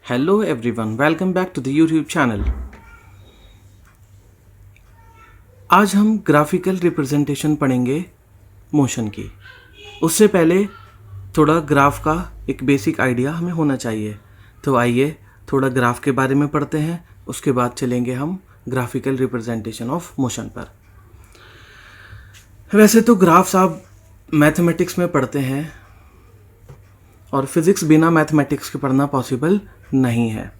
Hello everyone, welcome back to the YouTube channel. आज हम graphical representation पढ़ेंगे motion की। उससे पहले थोड़ा ग्राफ का एक बेसिक आइडिया हमें होना चाहिए। तो आइए थोड़ा ग्राफ के बारे में पढ़ते हैं, उसके बाद चलेंगे हम ग्राफिकल रिप्रेजेंटेशन ऑफ मोशन पर। वैसे तो ग्राफ्स आप मैथमेटिक्स में पढ़ते हैं और फिज़िक्स बिना मैथमेटिक्स के पढ़ना पॉसिबल नहीं है।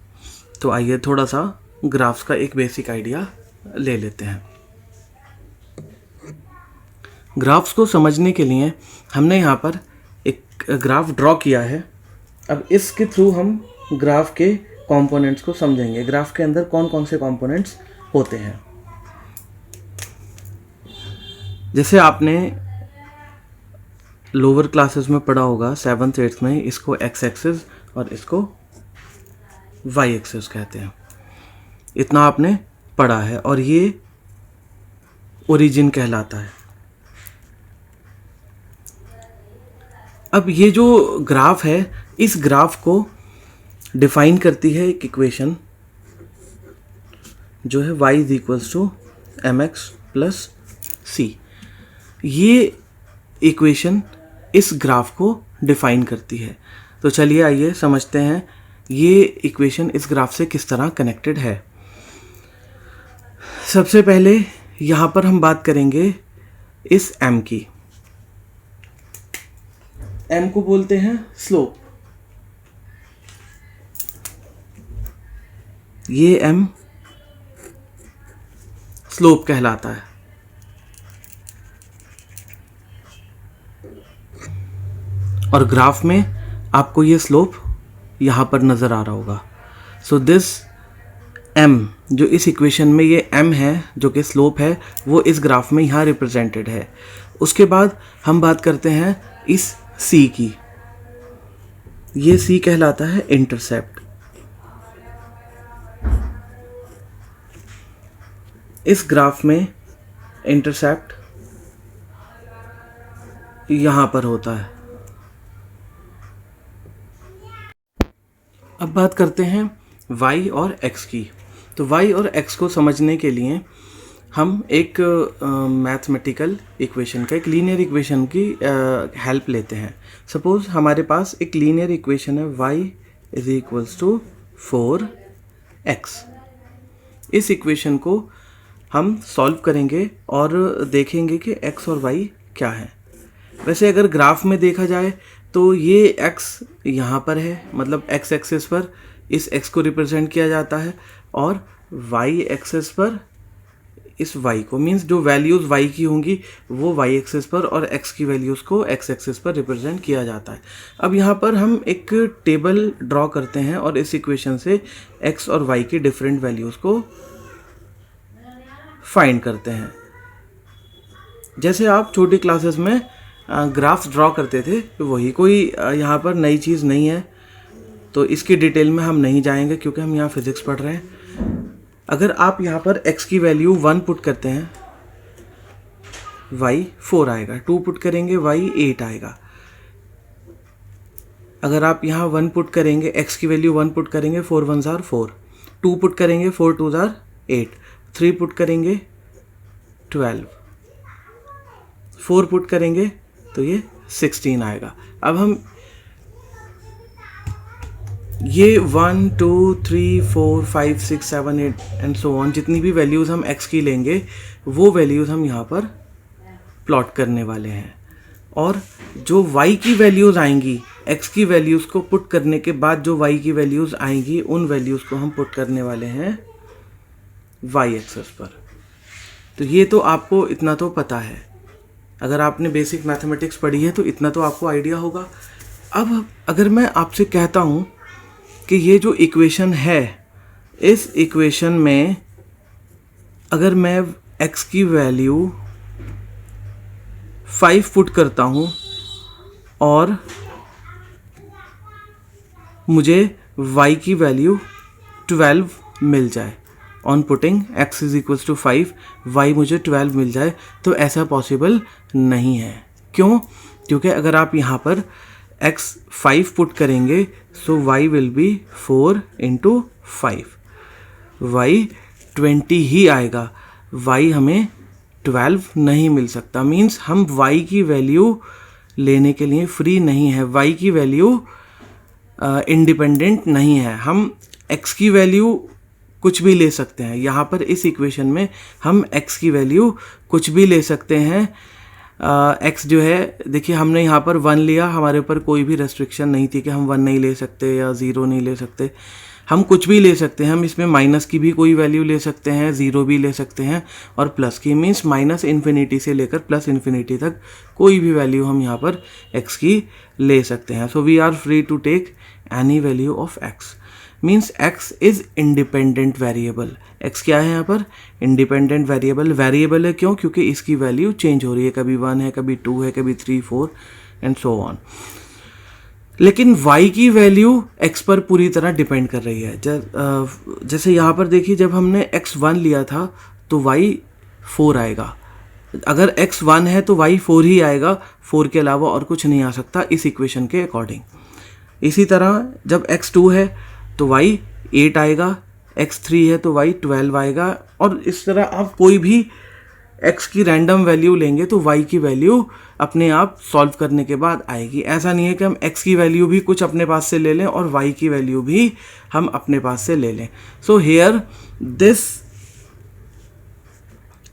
तो आइए थोड़ा सा ग्राफ्स का एक बेसिक आइडिया ले लेते हैं। ग्राफ्स को समझने के लिए हमने यहाँ पर एक ग्राफ ड्रॉ किया है। अब इसके थ्रू हम ग्राफ के कंपोनेंट्स को समझेंगे। ग्राफ के अंदर कौन कौन से कंपोनेंट्स होते हैं। जैसे आपने लोअर क्लासेस में पढ़ा होगा 7th 8th में, इसको एक्स एक्सिस और इसको वाई एक्सिस कहते हैं। इतना आपने पढ़ा है और ये ओरिजिन कहलाता है। अब ये जो ग्राफ है, इस ग्राफ को डिफाइन करती है एक इक्वेशन जो है y is equals to m x plus c. ये इक्वेशन इस ग्राफ को डिफाइन करती है। तो चलिए आइए समझते हैं ये इक्वेशन इस ग्राफ से किस तरह कनेक्टेड है। सबसे पहले यहाँ पर हम बात करेंगे इस m की। m को बोलते हैं स्लोप। ये m स्लोप कहलाता है। और ग्राफ में आपको ये स्लोप यहाँ पर नज़र आ रहा होगा। सो दिस m जो इस इक्वेशन में ये m है जो कि स्लोप है, वो इस ग्राफ में यहाँ रिप्रेजेंटेड है। उसके बाद हम बात करते हैं इस c की। ये c कहलाता है इंटरसेप्ट। इस ग्राफ में इंटरसेप्ट यहाँ पर होता है। अब बात करते हैं y और x की। तो y और x को समझने के लिए हम एक मैथमेटिकल इक्वेशन का, एक लीनियर इक्वेशन की हेल्प लेते हैं। सपोज़ हमारे पास एक लीनियर इक्वेशन है y is equals to 4x। इस इक्वेशन को हम सॉल्व करेंगे और देखेंगे कि x और y क्या है। वैसे अगर ग्राफ में देखा जाए तो ये x यहाँ पर है, मतलब x एक्सिस पर इस x को रिप्रेजेंट किया जाता है और y एक्सिस पर इस y को, मींस जो वैल्यूज़ y की होंगी वो y एक्सिस पर और x की वैल्यूज़ को x एक्सिस पर रिप्रेजेंट किया जाता है। अब यहाँ पर हम एक टेबल ड्रॉ करते हैं और इस इक्वेशन से x और y की डिफरेंट वैल्यूज़ को फाइंड करते हैं। जैसे आप छोटी क्लासेस में ग्राफ्स ड्रॉ करते थे, वही कोई यहाँ पर नई चीज़ नहीं है। तो इसकी डिटेल में हम नहीं जाएंगे क्योंकि हम यहाँ फिज़िक्स पढ़ रहे हैं। अगर आप यहाँ पर x की वैल्यू 1 पुट करते हैं, y 4 आएगा। 2 पुट करेंगे y 8 आएगा। अगर आप यहाँ 1 पुट करेंगे, x की वैल्यू 1 पुट करेंगे, 4 1 ज़ार 4। 2 पुट करेंगे, 4 2 ज़ार 8। 3 पुट करेंगे 12। 4 पुट करेंगे तो ये 16 आएगा। अब हम ये 1 2 3 4 5 6 7 8 एंड सो ऑन जितनी भी वैल्यूज़ हम x की लेंगे वो वैल्यूज़ हम यहाँ पर प्लॉट करने वाले हैं। और जो y की वैल्यूज़ आएंगी, x की वैल्यूज़ को पुट करने के बाद जो y की वैल्यूज़ आएंगी, उन वैल्यूज़ को हम पुट करने वाले हैं y एक्सिस पर। तो ये तो आपको इतना तो पता है। अगर आपने बेसिक मैथमेटिक्स पढ़ी है तो इतना तो आपको आइडिया होगा। अब अगर मैं आपसे कहता हूँ कि ये जो इक्वेशन है, इस इक्वेशन में अगर मैं x की वैल्यू 5 पुट करता हूँ और मुझे y की वैल्यू 12 मिल जाए, on putting x is equals to 5 y मुझे 12 मिल जाए, तो ऐसा पॉसिबल नहीं है। क्यों? क्योंकि अगर आप यहाँ पर x 5 पुट करेंगे सो y will be 4 into 5, y 20 ही आएगा, y हमें 12 नहीं मिल सकता। मीन्स हम y की वैल्यू लेने के लिए फ्री नहीं है, y की वैल्यू इंडिपेंडेंट नहीं है। हम x की वैल्यू कुछ भी ले सकते हैं, यहाँ पर इस इक्वेशन में हम x की वैल्यू कुछ भी ले सकते हैं। x जो है, देखिए हमने यहाँ पर 1 लिया, हमारे ऊपर कोई भी रेस्ट्रिक्शन नहीं थी कि हम 1 नहीं ले सकते या 0 नहीं ले सकते, हम कुछ भी ले सकते हैं। हम इसमें माइनस की भी कोई वैल्यू ले सकते हैं, 0 भी ले सकते हैं, और प्लस की, मीन्स माइनस इन्फिनिटी से लेकर प्लस इन्फिनिटी तक कोई भी वैल्यू हम यहाँ पर x की ले सकते हैं। So we are free to take any value of x। Means x is independent variable. x क्या है यहाँ पर? Independent variable. वेरिएबल है क्यों? क्योंकि इसकी वैल्यू चेंज हो रही है, कभी 1 है, कभी 2 है, कभी 3, 4 एंड सो ऑन। लेकिन y की वैल्यू x पर पूरी तरह डिपेंड कर रही है। जैसे यहाँ पर देखिए, जब हमने x 1 लिया था तो y 4 आएगा। अगर x 1 है तो y 4 ही आएगा, 4 के अलावा और कुछ नहीं आ सकता इस इक्वेशन के अकॉर्डिंग। इसी तरह जब x 2 है तो y 8 आएगा, x 3 है तो y 12 आएगा, और इस तरह आप कोई भी x की रैंडम वैल्यू लेंगे तो y की वैल्यू अपने आप सॉल्व करने के बाद आएगी। ऐसा नहीं है कि हम x की वैल्यू भी कुछ अपने पास से ले लें और y की वैल्यू भी हम अपने पास से ले लें। So here this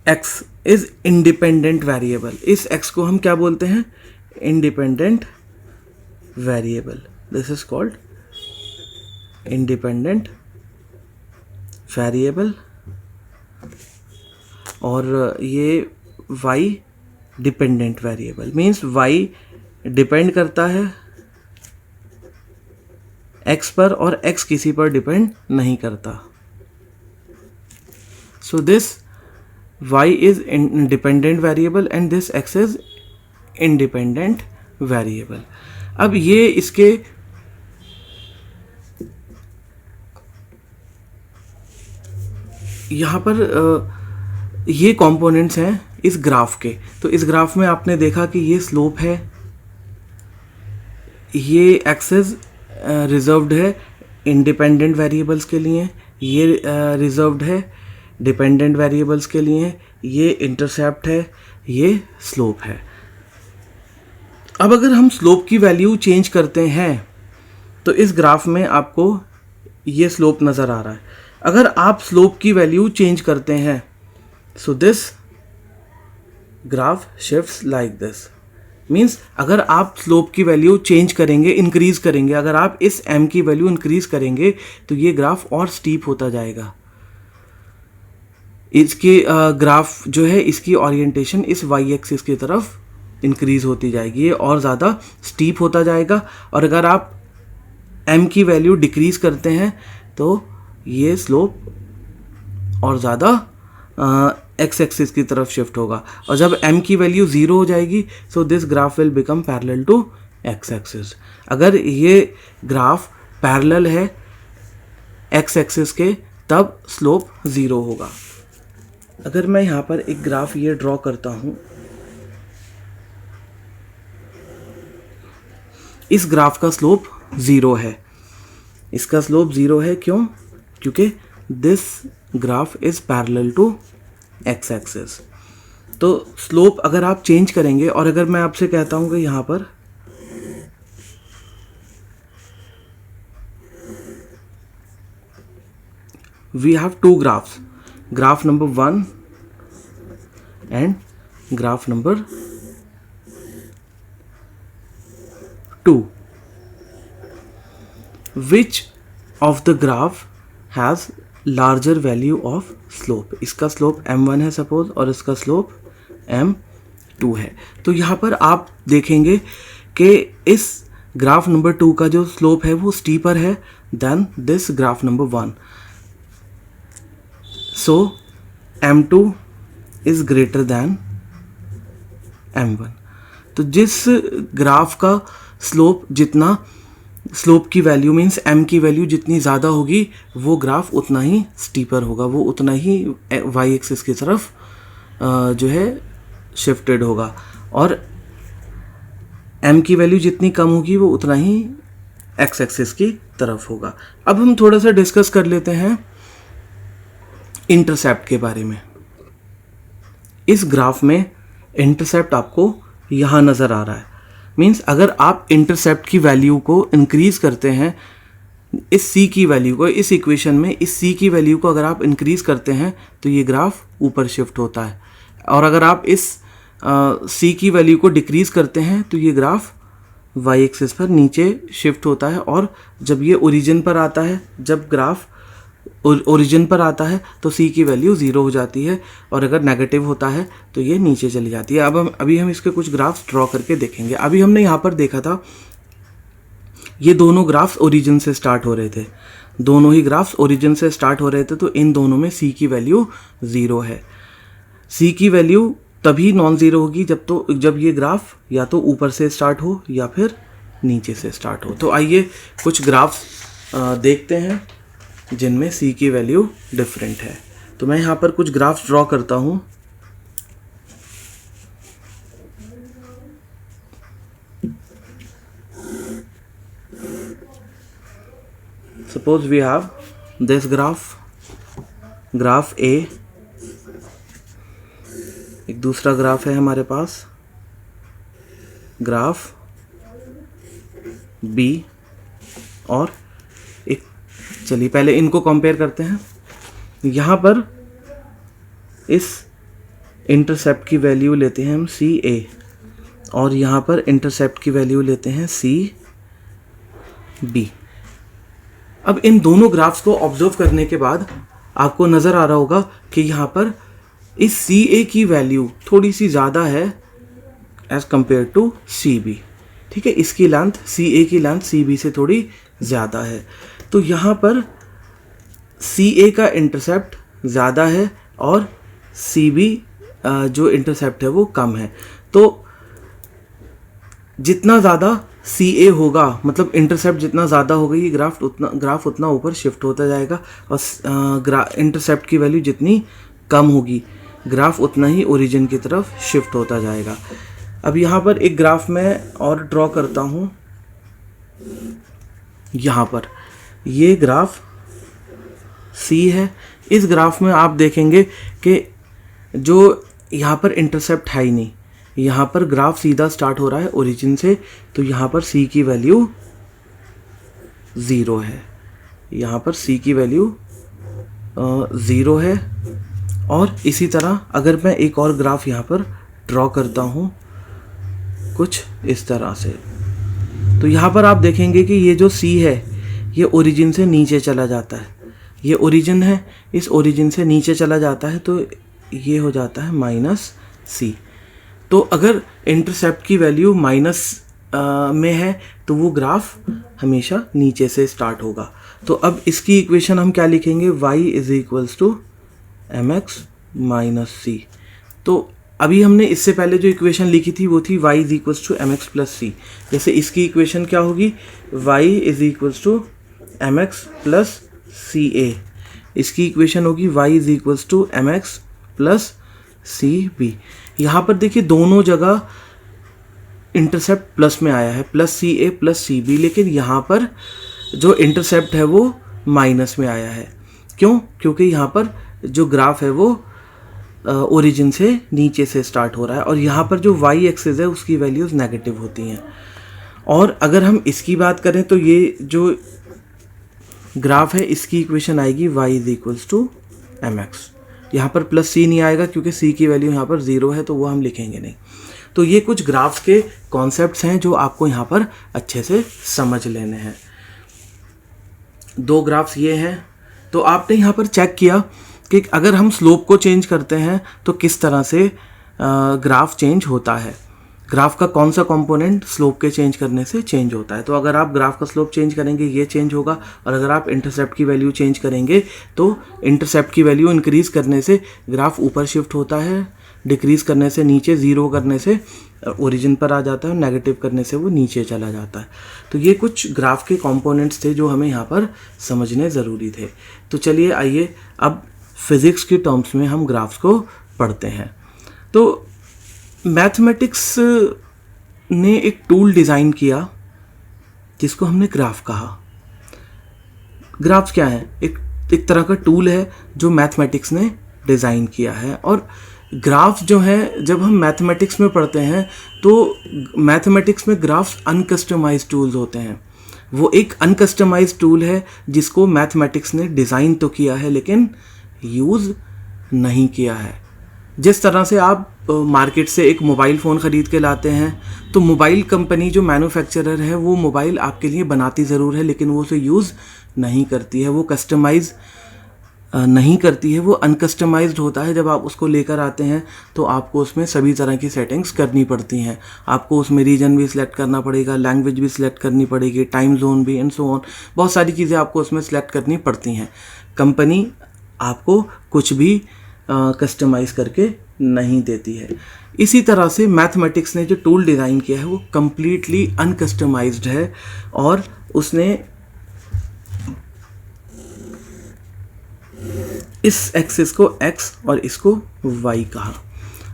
x is independent variable. इस x को हम क्या बोलते हैं? Independent variable. This is called independent variable. और ये y dependent variable. Means y depend करता है x पर और x किसी पर डिपेंड नहीं करता। So this y is independent variable and this x is independent variable. अब ये इसके यहाँ पर ये कंपोनेंट्स हैं इस ग्राफ के। तो इस ग्राफ में आपने देखा कि ये स्लोप है, ये एक्सेस रिजर्व्ड है इंडिपेंडेंट वेरिएबल्स के लिए, ये रिजर्व्ड है डिपेंडेंट वेरिएबल्स के लिए, ये इंटरसेप्ट है, ये स्लोप है। अब अगर हम स्लोप की वैल्यू चेंज करते हैं तो इस ग्राफ में आपको ये स्लोप नज़र आ रहा है। अगर आप स्लोप की वैल्यू चेंज करते हैं सो this graph shifts like this. Means अगर आप स्लोप की वैल्यू चेंज करेंगे, इंक्रीज करेंगे, अगर आप इस m की वैल्यू इंक्रीज करेंगे तो ये ग्राफ और स्टीप होता जाएगा। इसकी ग्राफ जो है इसकी ओरिएंटेशन इस y एक्सिस की तरफ इंक्रीज होती जाएगी, ये और ज़्यादा स्टीप होता जाएगा। और अगर आप m की वैल्यू डिक्रीज करते हैं तो ये स्लोप और ज़्यादा x एक्सिस की तरफ शिफ्ट होगा। और जब m की वैल्यू 0 हो जाएगी so this graph will become parallel to x axis. अगर ये ग्राफ पैरेलल है x एक्सिस के तब स्लोप 0 होगा। अगर मैं यहाँ पर एक ग्राफ ये ड्रॉ करता हूँ, इस ग्राफ का स्लोप 0 है, इसका स्लोप 0 है। क्यों? क्योंकि this graph is parallel to x axis. तो स्लोप अगर आप चेंज करेंगे, और अगर मैं आपसे कहता हूं कि यहां पर we have two graphs, graph number 1 and graph number 2, which of the graph has larger value of slope? इसका स्लोप m1 है सपोज और इसका स्लोप m2 है। तो यहाँ पर आप देखेंगे कि इस ग्राफ नंबर 2 का जो स्लोप है वो स्टीपर है than this graph number 1। So m2 is greater than m1। तो जिस ग्राफ का स्लोप जितना, स्लोप की वैल्यू मीन्स m की वैल्यू जितनी ज़्यादा होगी वो ग्राफ उतना ही स्टीपर होगा, वो उतना ही y एक्सिस की तरफ जो है शिफ्टेड होगा। और m की वैल्यू जितनी कम होगी वो उतना ही x एक्सिस की तरफ होगा। अब हम थोड़ा सा डिस्कस कर लेते हैं इंटरसेप्ट के बारे में। इस ग्राफ में इंटरसेप्ट आपको यहाँ नज़र आ रहा है। मीन्स अगर आप इंटरसेप्ट की वैल्यू को इंक्रीज़ करते हैं, इस c की वैल्यू को, इस इक्वेशन में इस c की वैल्यू को अगर आप इंक्रीज़ करते हैं तो ये ग्राफ ऊपर शिफ्ट होता है, और अगर आप इस c की वैल्यू को डिक्रीज़ करते हैं तो ये ग्राफ y एक्सिस पर नीचे शिफ्ट होता है। और जब ये ओरिजिन पर आता है, जब ग्राफ ओरिजिन पर आता है तो c की वैल्यू 0 हो जाती है, और अगर नेगेटिव होता है तो ये नीचे चली जाती है। अभी हम इसके कुछ ग्राफ्स ड्रॉ करके देखेंगे। अभी हमने यहाँ पर देखा था ये दोनों ग्राफ्स ओरिजिन से स्टार्ट हो रहे थे, दोनों ही ग्राफ्स ओरिजिन से स्टार्ट हो रहे थे, तो इन दोनों में c की वैल्यू 0 है। c की वैल्यू तभी नॉन ज़ीरो होगी जब ये ग्राफ या तो ऊपर से स्टार्ट हो या फिर नीचे से स्टार्ट हो। तो आइए कुछ ग्राफ्स देखते हैं जिनमें c की वैल्यू डिफरेंट है। तो मैं यहाँ पर कुछ ग्राफ्स ड्रॉ करता हूँ। Suppose we have this graph A, एक दूसरा ग्राफ है हमारे पास ग्राफ B, और एक, चलिए पहले इनको कंपेयर करते हैं। यहाँ पर इस इंटरसेप्ट की वैल्यू लेते हैं हम CA, और यहाँ पर इंटरसेप्ट की वैल्यू लेते हैं CB। अब इन दोनों ग्राफ्स को ऑब्जर्व करने के बाद आपको नज़र आ रहा होगा कि यहाँ पर इस CA की वैल्यू थोड़ी सी ज़्यादा है एज़ कम्पेयर टू CB। ठीक है, इसकी लेंथ, CA की लेंथ CB से थोड़ी ज़्यादा है। तो यहाँ पर CA का इंटरसेप्ट ज़्यादा है और CB जो इंटरसेप्ट है वो कम है। तो जितना ज़्यादा CA होगा, मतलब इंटरसेप्ट जितना ज़्यादा होगा, ये ग्राफ उतना ऊपर शिफ्ट होता जाएगा, और इंटरसेप्ट की वैल्यू जितनी कम होगी ग्राफ उतना ही ओरिजिन की तरफ शिफ्ट होता जाएगा। अब यहाँ पर एक ग्राफ मैं और ड्रॉ करता हूँ। यहाँ पर ये ग्राफ C है। इस ग्राफ में आप देखेंगे कि जो यहाँ पर इंटरसेप्ट है ही नहीं, यहाँ पर ग्राफ सीधा स्टार्ट हो रहा है ओरिजिन से, तो यहाँ पर C की वैल्यू 0 है। यहाँ पर C की वैल्यू 0 है। और इसी तरह अगर मैं एक और ग्राफ यहाँ पर ड्रॉ करता हूँ कुछ इस तरह से, तो यहाँ पर आप देखेंगे कि ये जो C है ये ओरिजिन से नीचे चला जाता है। ये ओरिजिन है, इस ओरिजिन से नीचे चला जाता है, तो ये हो जाता है -C। तो अगर इंटरसेप्ट की वैल्यू माइनस में है तो वो ग्राफ हमेशा नीचे से स्टार्ट होगा। तो अब इसकी इक्वेशन हम क्या लिखेंगे, y = mx - c। तो अभी हमने इससे पहले जो इक्वेशन लिखी थी वो थी y = mx + c। जैसे इसकी इक्वेशन क्या होगी, y = mx + ca। इसकी इक्वेशन होगी y = mx + cb। यहाँ पर देखिए दोनों जगह इंटरसेप्ट प्लस में आया है, +ca + cb, लेकिन यहाँ पर जो इंटरसेप्ट है वो माइनस में आया है। क्यों? क्योंकि यहाँ पर जो ग्राफ है वो ओरिजिन से नीचे से स्टार्ट हो रहा है, और यहाँ पर जो y एक्सिस है उसकी वैल्यूज़ नेगेटिव होती हैं। और अगर हम इसकी बात करें तो ये जो ग्राफ है इसकी इक्वेशन आएगी y = mx। यहाँ पर +c नहीं आएगा क्योंकि c की वैल्यू यहाँ पर 0 है, तो वो हम लिखेंगे नहीं। तो ये कुछ ग्राफ्स के कॉन्सेप्ट्स हैं जो आपको यहाँ पर अच्छे से समझ लेने हैं। दो ग्राफ्स ये हैं। तो आपने यहाँ पर चेक किया कि अगर हम स्लोप को चेंज करते हैं तो किस तरह से ग्राफ चेंज होता है, ग्राफ का कौन सा कंपोनेंट स्लोप के चेंज करने से चेंज होता है। तो अगर आप ग्राफ का स्लोप चेंज करेंगे ये चेंज होगा, और अगर आप इंटरसेप्ट की वैल्यू चेंज करेंगे तो इंटरसेप्ट की वैल्यू इंक्रीज़ करने से ग्राफ ऊपर शिफ्ट होता है, डिक्रीज़ करने से नीचे, ज़ीरो करने से ओरिजिन पर आ जाता है, नेगेटिव करने से वो नीचे चला जाता है। तो ये कुछ ग्राफ के कंपोनेंट्स थे जो हमें यहाँ पर समझने ज़रूरी थे। तो चलिए आइए अब फिज़िक्स के टर्म्स में हम ग्राफ्स को पढ़ते हैं। तो मैथमेटिक्स ने एक टूल डिज़ाइन किया जिसको हमने ग्राफ कहा। ग्राफ्स क्या है? एक तरह का टूल है जो मैथमेटिक्स ने डिज़ाइन किया है। और ग्राफ्स जो है, जब हम मैथमेटिक्स में पढ़ते हैं तो मैथमेटिक्स में ग्राफ्स अनकस्टमाइज्ड टूल्स होते हैं। वो एक अनकस्टमाइज्ड टूल है जिसको मैथमेटिक्स ने डिज़ाइन तो किया है लेकिन यूज़ नहीं किया है। जिस तरह से आप मार्केट से एक मोबाइल फ़ोन ख़रीद के लाते हैं तो मोबाइल कंपनी जो मैन्युफैक्चरर है वो मोबाइल आपके लिए बनाती ज़रूर है लेकिन वो उसे यूज़ नहीं करती है, वो कस्टमाइज़ नहीं करती है, वो अनकस्टमाइज्ड होता है। जब आप उसको लेकर आते हैं तो आपको उसमें सभी तरह की सेटिंग्स करनी पड़ती हैं। आपको उसमें रीजन भी सिलेक्ट करना पड़ेगा, लैंग्वेज भी सिलेक्ट करनी पड़ेगी, टाइम जोन भी एंड सो ऑन, बहुत सारी चीज़ें आपको उसमें सिलेक्ट करनी पड़ती हैं। कंपनी आपको कुछ भी कस्टमाइज़ करके नहीं देती है। इसी तरह से मैथमेटिक्स ने जो टूल डिज़ाइन किया है वो कम्प्लीटली अनकस्टमाइज्ड है और उसने इस एक्सिस को x और इसको y कहा।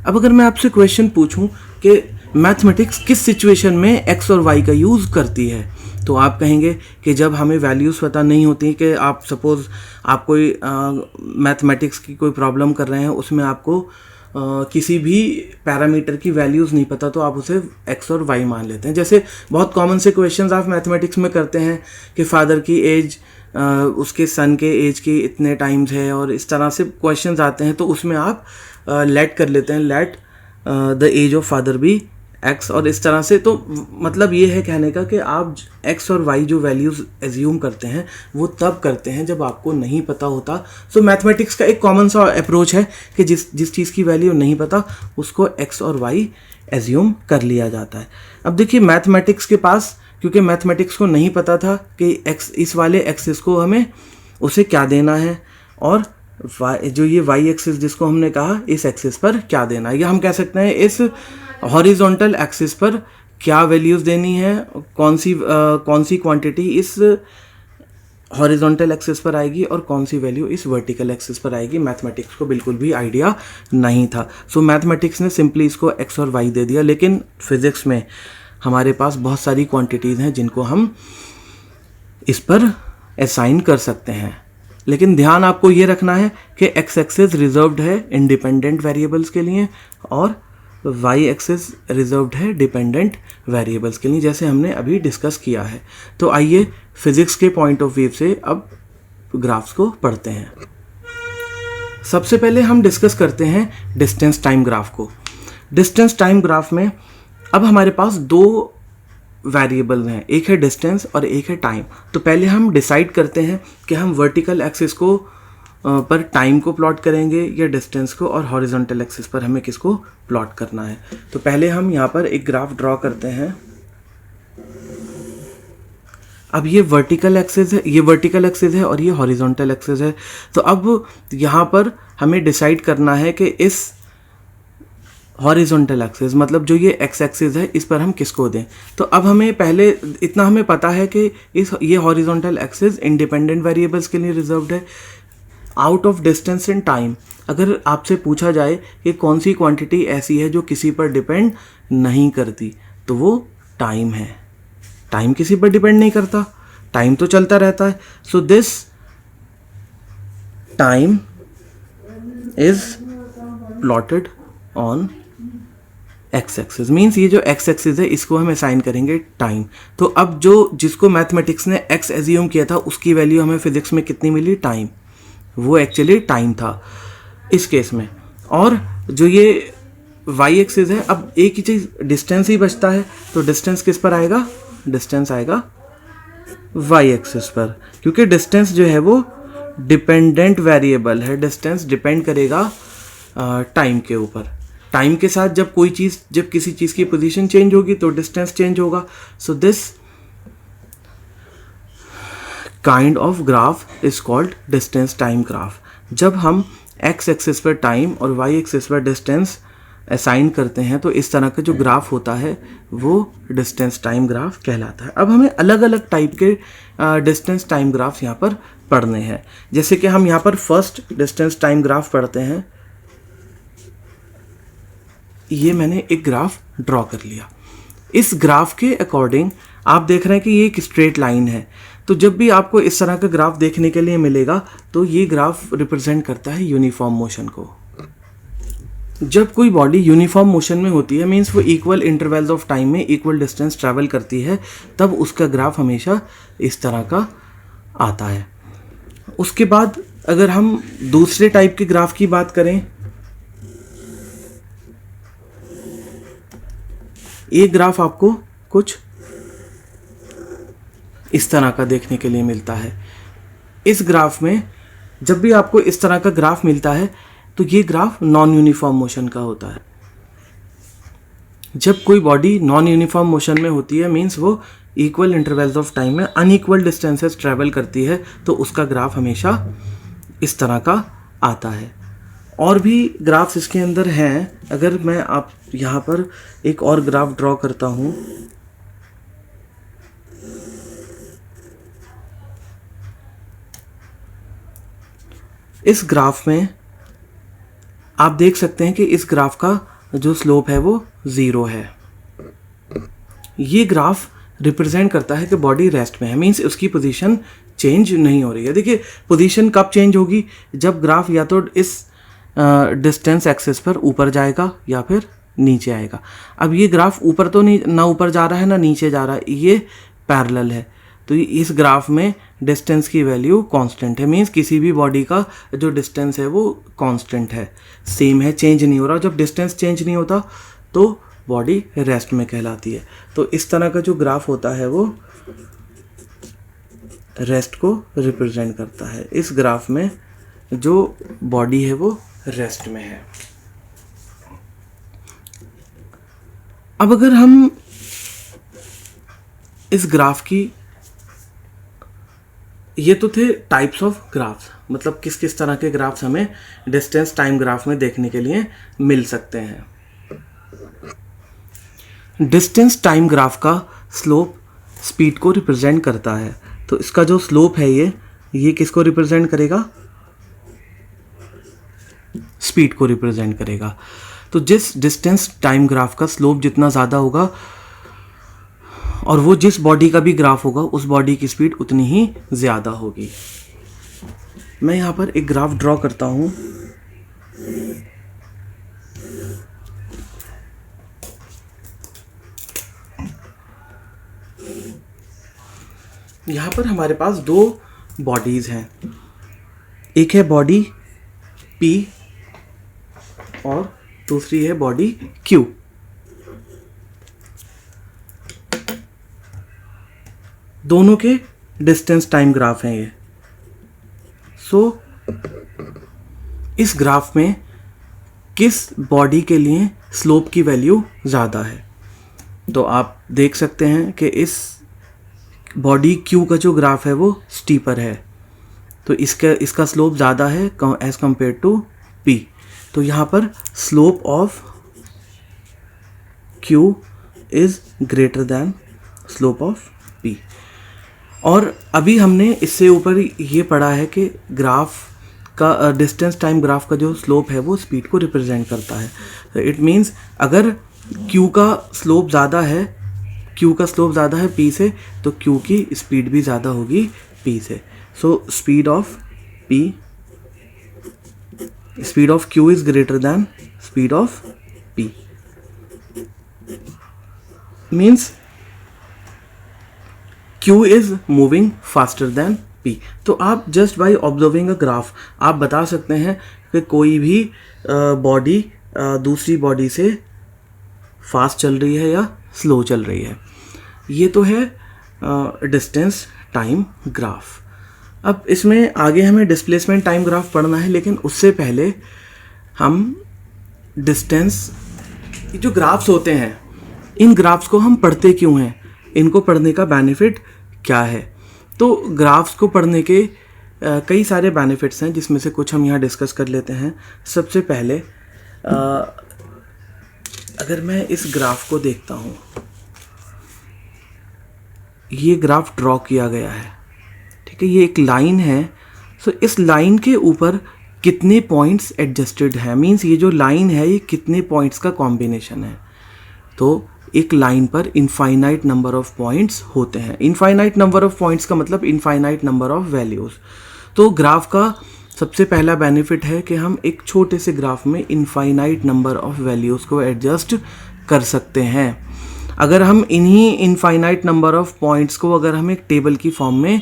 अब अगर मैं आपसे क्वेश्चन पूछूं कि मैथमेटिक्स किस सिचुएशन में x और y का यूज़ करती है, तो आप कहेंगे कि जब हमें वैल्यूज़ पता नहीं होती कि आप सपोज़ आप कोई मैथमेटिक्स की कोई प्रॉब्लम कर रहे हैं, उसमें आपको किसी भी पैरामीटर की वैल्यूज़ नहीं पता तो आप उसे x और y मान लेते हैं। जैसे बहुत कॉमन से क्वेश्चंस आप मैथमेटिक्स में करते हैं कि फादर की एज उसके सन के एज की इतने टाइम्स है और इस तरह से क्वेश्चंस आते हैं, तो उसमें आप लेट कर लेते हैं, let the age of father be x और इस तरह से। तो मतलब ये है कहने का कि आप x और y जो वैल्यूज़ एज्यूम करते हैं वो तब करते हैं जब आपको नहीं पता होता। सो मैथमेटिक्स का एक कॉमन सा अप्रोच है कि जिस चीज़ की वैल्यू नहीं पता उसको x और y एज्यूम कर लिया जाता है। अब देखिए मैथमेटिक्स के पास, क्योंकि मैथमेटिक्स को नहीं पता था कि x इस वाले एक्सिस को हमें उसे क्या देना है और जो ये y एक्सिस जिसको हमने कहा इस एक्सिस पर क्या देना है, या हम कह सकते हैं इस हॉरिजॉन्टल एक्सिस पर क्या वैल्यूज़ देनी है, कौन सी क्वांटिटी इस हॉरिजॉन्टल एक्सिस पर आएगी और कौन सी वैल्यू इस वर्टिकल एक्सिस पर आएगी। मैथमेटिक्स को बिल्कुल भी आइडिया नहीं था। सो मैथमेटिक्स ने सिंपली इसको x और y दे दिया। लेकिन फिज़िक्स में हमारे पास बहुत सारी क्वांटिटीज़ हैं जिनको हम इस पर असाइन कर सकते हैं। लेकिन ध्यान आपको ये रखना है कि x एक्सिस रिजर्व्ड है इंडिपेंडेंट वेरिएबल्स के लिए और y एक्सिस रिजर्व्ड है डिपेंडेंट वेरिएबल्स के लिए, जैसे हमने अभी डिस्कस किया है। तो आइए फिज़िक्स के पॉइंट ऑफ व्यू से अब ग्राफ्स को पढ़ते हैं। सबसे पहले हम डिस्कस करते हैं डिस्टेंस टाइम ग्राफ को। डिस्टेंस टाइम ग्राफ में अब हमारे पास दो वेरिएबल हैं, एक है डिस्टेंस और एक है टाइम। तो पहले हम डिसाइड करते हैं कि हम वर्टिकल एक्सिस को पर टाइम को प्लॉट करेंगे या डिस्टेंस को, और हॉरिजॉन्टल एक्सिस पर हमें किसको प्लॉट करना है। तो पहले हम यहाँ पर एक ग्राफ ड्रॉ करते हैं। अब ये वर्टिकल एक्सिस है, ये वर्टिकल एक्सिस है और ये हॉरिजॉन्टल एक्सिस है। तो अब यहाँ पर हमें डिसाइड करना है कि इस हॉरिजॉन्टल एक्सिस मतलब जो ये एक्स एक्सिस है इस पर हम किसको दें। तो अब हमें पहले इतना हमें पता है कि ये हॉरिजॉन्टल एक्सिस इंडिपेंडेंट वेरिएबल्स के लिए रिजर्व्ड है। Out of distance and time, अगर आपसे पूछा जाए कि कौन सी क्वांटिटी ऐसी है जो किसी पर डिपेंड नहीं करती, तो वो टाइम है। टाइम किसी पर डिपेंड नहीं करता, टाइम तो चलता रहता है। So this time is plotted on x axis, means ये जो एक्स एक्सिस है इसको हम असाइन करेंगे टाइम। तो अब जिसको मैथमेटिक्स ने एक्स एज्यूम किया था उसकी वैल्यू हमें फिजिक्स में कितनी मिली, टाइम। वो एक्चुअली टाइम था इस केस में। और जो ये वाई एक्सिस है, अब एक ही चीज़ डिस्टेंस ही बचता है, तो डिस्टेंस किस पर आएगा, डिस्टेंस आएगा वाई एक्सिस पर, क्योंकि डिस्टेंस जो है वो डिपेंडेंट वेरिएबल है। डिस्टेंस डिपेंड करेगा टाइम के ऊपर। टाइम के साथ जब किसी चीज़ की पोजीशन चेंज होगी तो डिस्टेंस चेंज होगा। So this kind of graph is called distance time graph. जब हम एक्स एक्सिस पर टाइम और वाई एक्सिस पर डिस्टेंस असाइन करते हैं तो इस तरह का जो ग्राफ होता है वो डिस्टेंस टाइम ग्राफ कहलाता है। अब हमें अलग अलग टाइप के डिस्टेंस टाइम ग्राफ्स यहाँ पर पढ़ने हैं। जैसे कि हम यहाँ पर फर्स्ट डिस्टेंस टाइम ग्राफ पढ़ते हैं। ये मैंने एक ग्राफ ड्रॉ कर लिया। इस ग्राफ के अकॉर्डिंग आप देख रहे हैं कि ये एक स्ट्रेट लाइन है, तो जब भी आपको इस तरह का ग्राफ देखने के लिए मिलेगा तो ये ग्राफ रिप्रेजेंट करता है यूनिफॉर्म मोशन को। जब कोई बॉडी यूनिफॉर्म मोशन में होती है, मीन्स वो इक्वल इंटरवल्स ऑफ टाइम में इक्वल डिस्टेंस ट्रैवल करती है, तब उसका ग्राफ हमेशा इस तरह का आता है। उसके बाद अगर हम दूसरे टाइप के ग्राफ की बात करें, ये ग्राफ आपको कुछ इस तरह का देखने के लिए मिलता है। इस ग्राफ में जब भी आपको इस तरह का ग्राफ मिलता है तो ये ग्राफ नॉन यूनिफॉर्म मोशन का होता है। जब कोई बॉडी नॉन यूनिफॉर्म मोशन में होती है, मीन्स वो इक्वल इंटरवल्स ऑफ टाइम में अनइक्वल डिस्टेंसेस ट्रैवल करती है, तो उसका ग्राफ हमेशा इस तरह का आता है। और भी ग्राफ्स इसके अंदर हैं। अगर मैं आप यहाँ पर एक और ग्राफ ड्रॉ करता हूँ, इस ग्राफ में आप देख सकते हैं कि इस ग्राफ का जो स्लोप है वो 0 है। ये ग्राफ रिप्रेजेंट करता है कि बॉडी रेस्ट में है, मीन्स उसकी पोजीशन चेंज नहीं हो रही है। देखिए पोजीशन कब चेंज होगी, जब ग्राफ या तो इस डिस्टेंस एक्सिस पर ऊपर जाएगा या फिर नीचे आएगा। अब ये ग्राफ ऊपर तो नहीं, ना ऊपर जा रहा है ना नीचे जा रहा है, ये पैरेलल है, तो इस ग्राफ में डिस्टेंस की वैल्यू कांस्टेंट है, मीन्स किसी भी बॉडी का जो डिस्टेंस है वो कांस्टेंट है, सेम है, चेंज नहीं हो रहा। जब डिस्टेंस चेंज नहीं होता तो बॉडी रेस्ट में कहलाती है। तो इस तरह का जो ग्राफ होता है वो रेस्ट को रिप्रेजेंट करता है। इस ग्राफ में जो बॉडी है वो रेस्ट में है। अब अगर हम इस ग्राफ की, ये तो थे टाइप्स ऑफ ग्राफ्स, मतलब किस किस तरह के ग्राफ्स हमें डिस्टेंस टाइम ग्राफ में देखने के लिए मिल सकते हैं। डिस्टेंस टाइम ग्राफ का स्लोप स्पीड को रिप्रेजेंट करता है, तो इसका जो स्लोप है ये किसको रिप्रेजेंट करेगा, स्पीड को रिप्रेजेंट करेगा। तो जिस डिस्टेंस टाइम ग्राफ का स्लोप जितना ज़्यादा होगा और वो जिस बॉडी का भी ग्राफ होगा उस बॉडी की स्पीड उतनी ही ज़्यादा होगी। मैं यहाँ पर एक ग्राफ ड्रॉ करता हूँ। यहाँ पर हमारे पास दो बॉडीज़ हैं, एक है बॉडी P और दूसरी है बॉडी Q। दोनों के डिस्टेंस टाइम ग्राफ हैं ये। सो इस ग्राफ में किस बॉडी के लिए स्लोप की वैल्यू ज़्यादा है, तो आप देख सकते हैं कि इस बॉडी Q का जो ग्राफ है वो स्टीपर है, तो इसका स्लोप ज़्यादा है एज कंपेयर टू P। तो यहाँ पर slope of Q is greater than slope of P। और अभी हमने इससे ऊपर ये पढ़ा है कि ग्राफ का डिस्टेंस टाइम ग्राफ का जो स्लोप है वो स्पीड को रिप्रेजेंट करता है। इट मीन्स अगर Q का स्लोप ज़्यादा है, Q का स्लोप ज़्यादा है P से, तो Q की स्पीड भी ज़्यादा होगी P से। So speed of Q is greater than speed of P। Means Q is moving faster than P। तो आप just by observing a graph आप बता सकते हैं कि कोई भी बॉडी दूसरी बॉडी से फास्ट चल रही है या स्लो चल रही है। ये तो है डिस्टेंस टाइम ग्राफ। अब इसमें आगे हमें डिस्प्लेसमेंट टाइम ग्राफ पढ़ना है, लेकिन उससे पहले हम डिस्टेंस, जो ग्राफ्स होते हैं इन ग्राफ्स को हम पढ़ते क्यों हैं, इनको पढ़ने का बेनिफिट क्या है। तो ग्राफ्स को पढ़ने के कई सारे बेनिफिट्स हैं, जिसमें से कुछ हम यहाँ डिस्कस कर लेते हैं। सबसे पहले अगर मैं इस ग्राफ को देखता हूँ, ये ग्राफ ड्रॉ किया गया है, ठीक है, ये एक लाइन है। सो इस लाइन के ऊपर कितने पॉइंट्स एडजस्टेड हैं, मीन्स ये जो लाइन है ये कितने पॉइंट्स का कॉम्बिनेशन है। तो एक लाइन पर इनफाइनाइट नंबर ऑफ पॉइंट्स होते हैं। इनफाइनाइट नंबर ऑफ पॉइंट्स का मतलब इनफाइनाइट नंबर ऑफ वैल्यूज़। तो ग्राफ का सबसे पहला बेनिफिट है कि हम एक छोटे से ग्राफ में इनफाइनाइट नंबर ऑफ वैल्यूज़ को एडजस्ट कर सकते हैं। अगर हम इन्हीं इनफाइनाइट नंबर ऑफ पॉइंट्स को अगर हम एक टेबल की फॉर्म में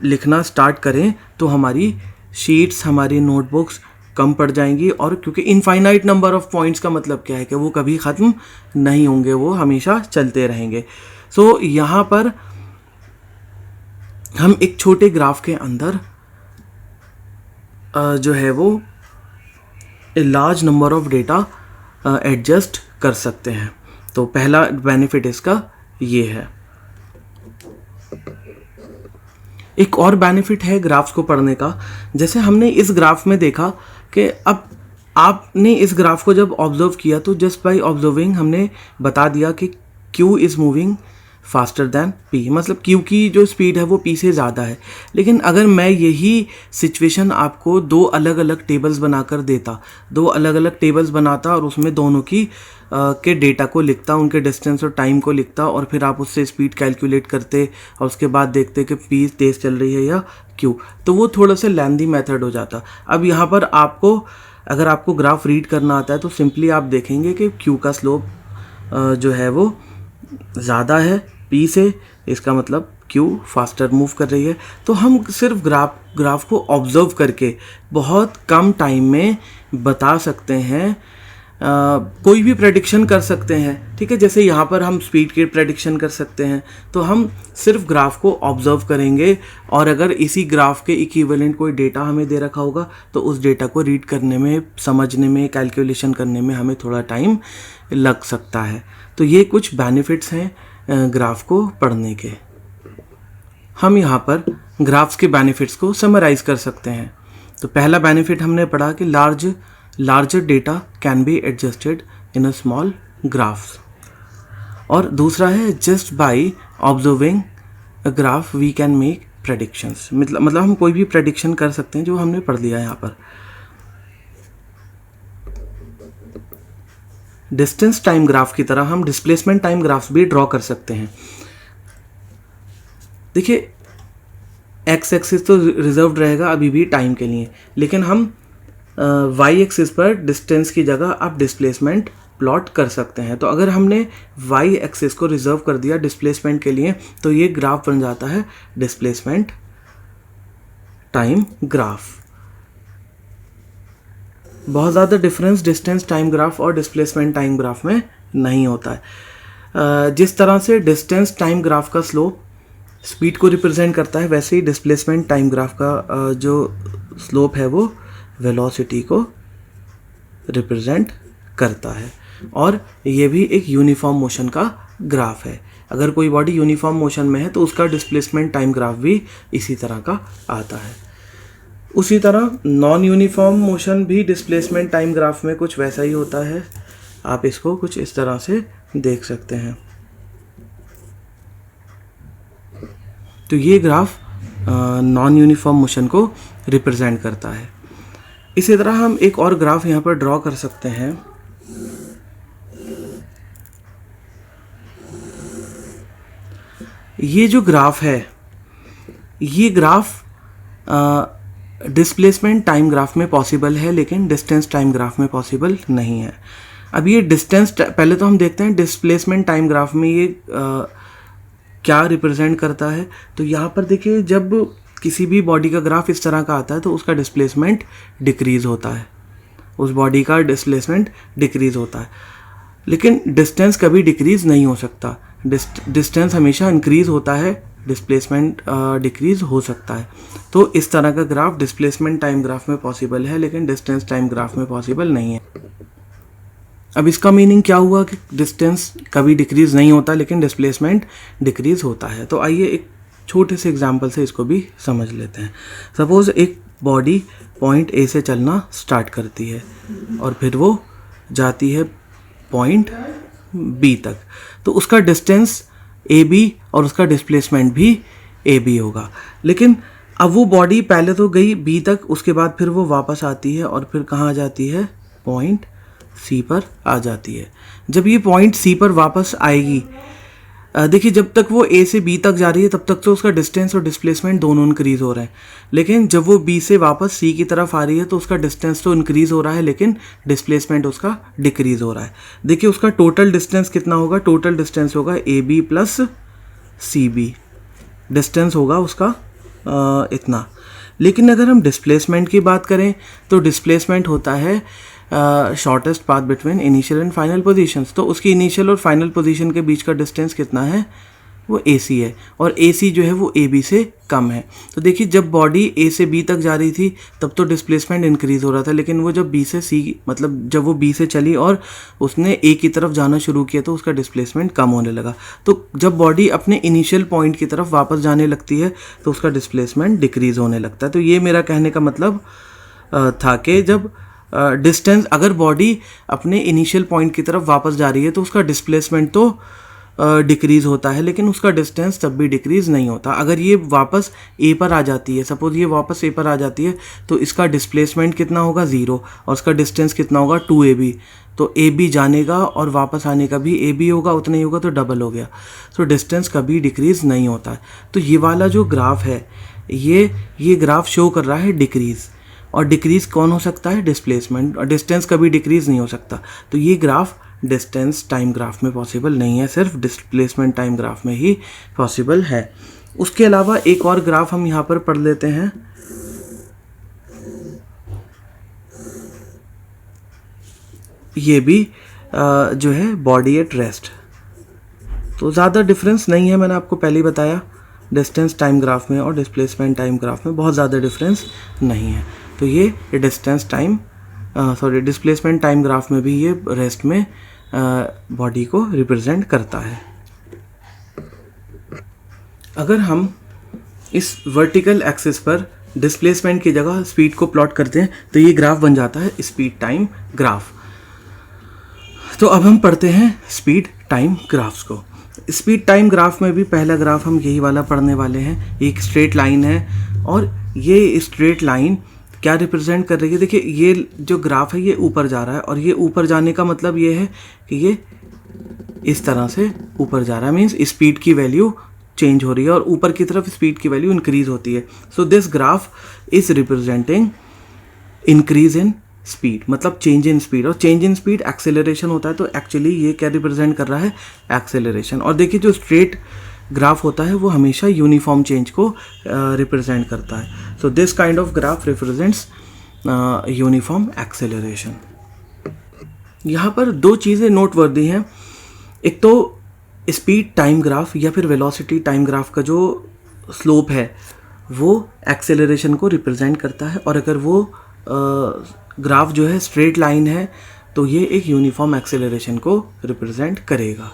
लिखना स्टार्ट करें तो हमारी शीट्स, हमारी नोटबुक्स कम पड़ जाएंगी। और क्योंकि इनफाइनाइट नंबर ऑफ पॉइंट्स का मतलब क्या है कि वो कभी ख़त्म नहीं होंगे, वो हमेशा चलते रहेंगे। सो यहाँ पर हम एक छोटे ग्राफ के अंदर जो है वो a large number of data adjust कर सकते हैं। तो पहला बेनिफिट इसका ये है। एक और बेनिफिट है ग्राफ्स को पढ़ने का। जैसे हमने इस ग्राफ में देखा कि अब आपने इस ग्राफ को जब ऑब्जर्व किया तो जस्ट बाय ऑब्जर्विंग हमने बता दिया कि Q is moving faster than P, मतलब Q की जो स्पीड है वो P से ज़्यादा है। लेकिन अगर मैं यही सिचुएशन आपको दो अलग अलग टेबल्स बनाकर देता, दो अलग अलग टेबल्स बनाता और उसमें दोनों की के डेटा को लिखता, उनके डिस्टेंस और टाइम को लिखता और फिर आप उससे स्पीड कैलकुलेट करते और उसके बाद देखते कि P तेज़ चल रही है या Q, तो वो थोड़ा सा लेंदी मेथड हो जाता। अब यहाँ पर आपको अगर आपको ग्राफ रीड करना आता है तो सिंपली आप देखेंगे कि Q का स्लोप जो है वो ज़्यादा है P से, इसका मतलब Q फास्टर मूव कर रही है। तो हम सिर्फ ग्राफ को ऑब्जर्व करके बहुत कम टाइम में बता सकते हैं, कोई भी प्रेडिक्शन कर सकते हैं। ठीक है, जैसे यहाँ पर हम स्पीड की प्रेडिक्शन कर सकते हैं। तो हम सिर्फ ग्राफ को ऑब्जर्व करेंगे और अगर इसी ग्राफ के इक्विवेलेंट कोई डेटा हमें दे रखा होगा तो उस डेटा को रीड करने में, समझने में, कैलकुलेशन करने में हमें थोड़ा टाइम लग सकता है। तो ये कुछ बेनिफिट्स हैं ग्राफ को पढ़ने के। हम यहाँ पर ग्राफ्स के बेनिफिट्स को समराइज कर सकते हैं। तो पहला बेनिफिट हमने पढ़ा कि larger data can be adjusted in a small graphs, और दूसरा है just by observing a graph we can make predictions. मतलब हम कोई भी प्रेडिक्शन कर सकते हैं, जो हमने पढ़ लिया यहाँ पर। डिस्टेंस टाइम ग्राफ की तरह हम डिस्प्लेसमेंट टाइम ग्राफ्स भी ड्रॉ कर सकते हैं। देखिए, एक्स एक्सिस तो रिजर्व्ड रहेगा अभी भी टाइम के लिए, लेकिन हम वाई एक्सिस पर डिस्टेंस की जगह आप डिस्प्लेसमेंट प्लॉट कर सकते हैं। तो अगर हमने वाई एक्सिस को रिजर्व कर दिया डिस्प्लेसमेंट के लिए तो ये ग्राफ बन जाता है डिस्प्लेसमेंट टाइम ग्राफ। बहुत ज़्यादा डिफरेंस डिस्टेंस टाइम ग्राफ और डिस्प्लेसमेंट टाइम ग्राफ में नहीं होता है। जिस तरह से डिस्टेंस टाइम ग्राफ का स्लोप स्पीड को रिप्रेजेंट करता है, वैसे ही डिस्प्लेसमेंट टाइम ग्राफ का जो स्लोप है वो वेलोसिटी को रिप्रेजेंट करता है। और ये भी एक यूनिफॉर्म मोशन का ग्राफ है। अगर कोई बॉडी यूनिफॉर्म मोशन में है तो उसका डिस्प्लेसमेंट टाइम ग्राफ भी इसी तरह का आता है। उसी तरह नॉन यूनिफॉर्म मोशन भी डिस्प्लेसमेंट टाइम ग्राफ में कुछ वैसा ही होता है। आप इसको कुछ इस तरह से देख सकते हैं। तो ये ग्राफ नॉन यूनिफॉर्म मोशन को रिप्रेजेंट करता है। इसी तरह हम एक और ग्राफ यहाँ पर ड्रॉ कर सकते हैं। ये जो ग्राफ है, ये ग्राफ डिस्प्लेसमेंट टाइम ग्राफ में पॉसिबल है, लेकिन डिस्टेंस टाइम ग्राफ में पॉसिबल नहीं है। अब ये डिस्टेंस, पहले तो हम देखते हैं डिस्प्लेसमेंट टाइम ग्राफ में ये क्या रिप्रेजेंट करता है। तो यहाँ पर देखिए, जब किसी भी बॉडी का ग्राफ इस तरह का आता है तो उसका डिस्प्लेसमेंट डिक्रीज होता है, उस बॉडी का डिस्प्लेसमेंट डिक्रीज होता है। लेकिन डिस्टेंस कभी डिक्रीज नहीं हो सकता, डिस्टेंस हमेशा इंक्रीज होता है, डिस्प्लेसमेंट डिक्रीज हो सकता है। तो इस तरह का ग्राफ डिस्प्लेसमेंट टाइम ग्राफ में पॉसिबल है, लेकिन डिस्टेंस टाइम ग्राफ में पॉसिबल नहीं है। अब इसका मीनिंग क्या हुआ कि डिस्टेंस कभी डिक्रीज नहीं होता लेकिन डिस्प्लेसमेंट डिक्रीज होता है। तो आइए एक छोटे से एग्जाम्पल से इसको भी समझ लेते हैं। सपोज एक बॉडी पॉइंट ए से चलना स्टार्ट करती है और फिर वो जाती है पॉइंट बी तक, तो उसका डिस्टेंस ए बी और उसका डिस्प्लेसमेंट भी ए बी होगा। लेकिन अब वो बॉडी पहले तो गई बी तक, उसके बाद फिर वो वापस आती है और फिर कहाँ जाती है, पॉइंट सी पर आ जाती है। जब ये पॉइंट सी पर वापस आएगी, देखिए जब तक वो ए से बी तक जा रही है तब तक तो उसका डिस्टेंस और डिस्प्लेसमेंट दोनों इंक्रीज हो रहे हैं, लेकिन जब वो बी से वापस सी की तरफ आ रही है तो उसका डिस्टेंस तो इंक्रीज हो रहा है लेकिन डिस्प्लेसमेंट उसका डिक्रीज हो रहा है। देखिए उसका टोटल डिस्टेंस कितना होगा, टोटल डिस्टेंस होगा A B plus C B, distance होगा उसका इतना। लेकिन अगर हम डिस्प्लेसमेंट की बात करें तो डिस्प्लेसमेंट होता है shortest path between initial and final positions. तो उसकी इनिशियल और फाइनल पोजीशन के बीच का डिस्टेंस कितना है, वो ए सी है, और ए सी जो है वो ए बी से कम है। तो देखिए जब बॉडी ए से बी तक जा रही थी तब तो डिस्प्लेसमेंट इंक्रीज हो रहा था, लेकिन वो जब बी से सी, मतलब जब वो बी से चली और उसने ए की तरफ जाना शुरू किया तो उसका डिस्प्लेसमेंट कम होने लगा। तो जब बॉडी अपने इनिशियल पॉइंट की तरफ वापस जाने लगती है तो उसका डिस्प्लेसमेंट डिक्रीज होने लगता है। तो ये मेरा कहने का मतलब था कि जब डिस्टेंस, अगर बॉडी अपने इनिशियल पॉइंट की तरफ वापस जा रही है तो उसका डिस्प्लेसमेंट तो डिक्रीज होता है, लेकिन उसका डिस्टेंस तब भी डिक्रीज नहीं होता। अगर ये वापस ए पर आ जाती है, सपोज ये वापस ए पर आ जाती है, तो इसका डिस्प्लेसमेंट कितना होगा, 0, और उसका डिस्टेंस कितना होगा, 2ab। तो ए बी जाने का और वापस आने का भी ए बी होगा, उतना ही होगा, तो डबल हो गया। तो डिस्टेंस कभी डिक्रीज नहीं होता है। तो ये वाला जो ग्राफ है, ये ग्राफ शो कर रहा है डिक्रीज, और डिक्रीज कौन हो सकता है, डिस्प्लेसमेंट, और डिस्टेंस कभी डिक्रीज नहीं हो सकता। तो ये ग्राफ डिस्टेंस टाइम ग्राफ में पॉसिबल नहीं है, सिर्फ डिस्प्लेसमेंट टाइम ग्राफ में ही पॉसिबल है। उसके अलावा एक और ग्राफ हम यहाँ पर पढ़ लेते हैं। ये भी जो है बॉडी एट रेस्ट। तो ज़्यादा डिफरेंस नहीं है, मैंने आपको पहले ही बताया, डिस्टेंस टाइम ग्राफ में और डिस्प्लेसमेंट टाइम ग्राफ में बहुत ज़्यादा डिफरेंस नहीं है। तो ये डिस्प्लेसमेंट टाइम ग्राफ में भी ये रेस्ट में बॉडी को रिप्रेजेंट करता है। अगर हम इस वर्टिकल एक्सिस पर डिस्प्लेसमेंट की जगह स्पीड को प्लॉट करते हैं तो ये ग्राफ बन जाता है स्पीड टाइम ग्राफ। तो अब हम पढ़ते हैं स्पीड टाइम ग्राफ्स को। स्पीड टाइम ग्राफ में भी पहला ग्राफ हम यही वाला पढ़ने वाले हैं। एक स्ट्रेट लाइन है और ये स्ट्रेट लाइन क्या रिप्रेजेंट कर रही है, देखिए ये जो ग्राफ है ये ऊपर जा रहा है, और ये ऊपर जाने का मतलब ये है कि ये इस तरह से ऊपर जा रहा है, मीन्स स्पीड की वैल्यू चेंज हो रही है और ऊपर की तरफ स्पीड की वैल्यू इंक्रीज होती है। सो this graph is representing increase in speed, मतलब चेंज इन स्पीड, और चेंज इन स्पीड एक्सेलरेशन होता है। तो एक्चुअली ये क्या रिप्रेजेंट कर रहा है, एक्सेलरेशन। और देखिए जो स्ट्रेट ग्राफ होता है वो हमेशा यूनिफॉर्म चेंज को रिप्रेजेंट करता है। So this kind of graph represents uniform acceleration. यहाँ पर दो चीज़ें नोटवर्दी हैं। एक तो स्पीड टाइम ग्राफ या फिर वेलोसिटी टाइम ग्राफ का जो स्लोप है वो एक्सेलरेशन को रिप्रेजेंट करता है, और अगर वो ग्राफ जो है स्ट्रेट लाइन है तो ये एक यूनिफॉर्म एक्सेलरेशन को रिप्रेजेंट करेगा।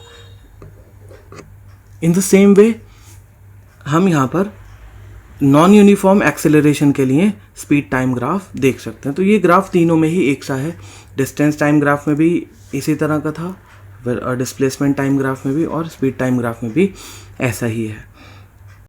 इन द सेम वे हम यहाँ पर नॉन यूनिफॉर्म एक्सेलरेशन के लिए स्पीड टाइम ग्राफ देख सकते हैं। तो ये ग्राफ तीनों में ही एक सा है। डिस्टेंस टाइम ग्राफ में भी इसी तरह का था, डिस्प्लेसमेंट टाइम ग्राफ में भी, और स्पीड टाइम ग्राफ में भी ऐसा ही है।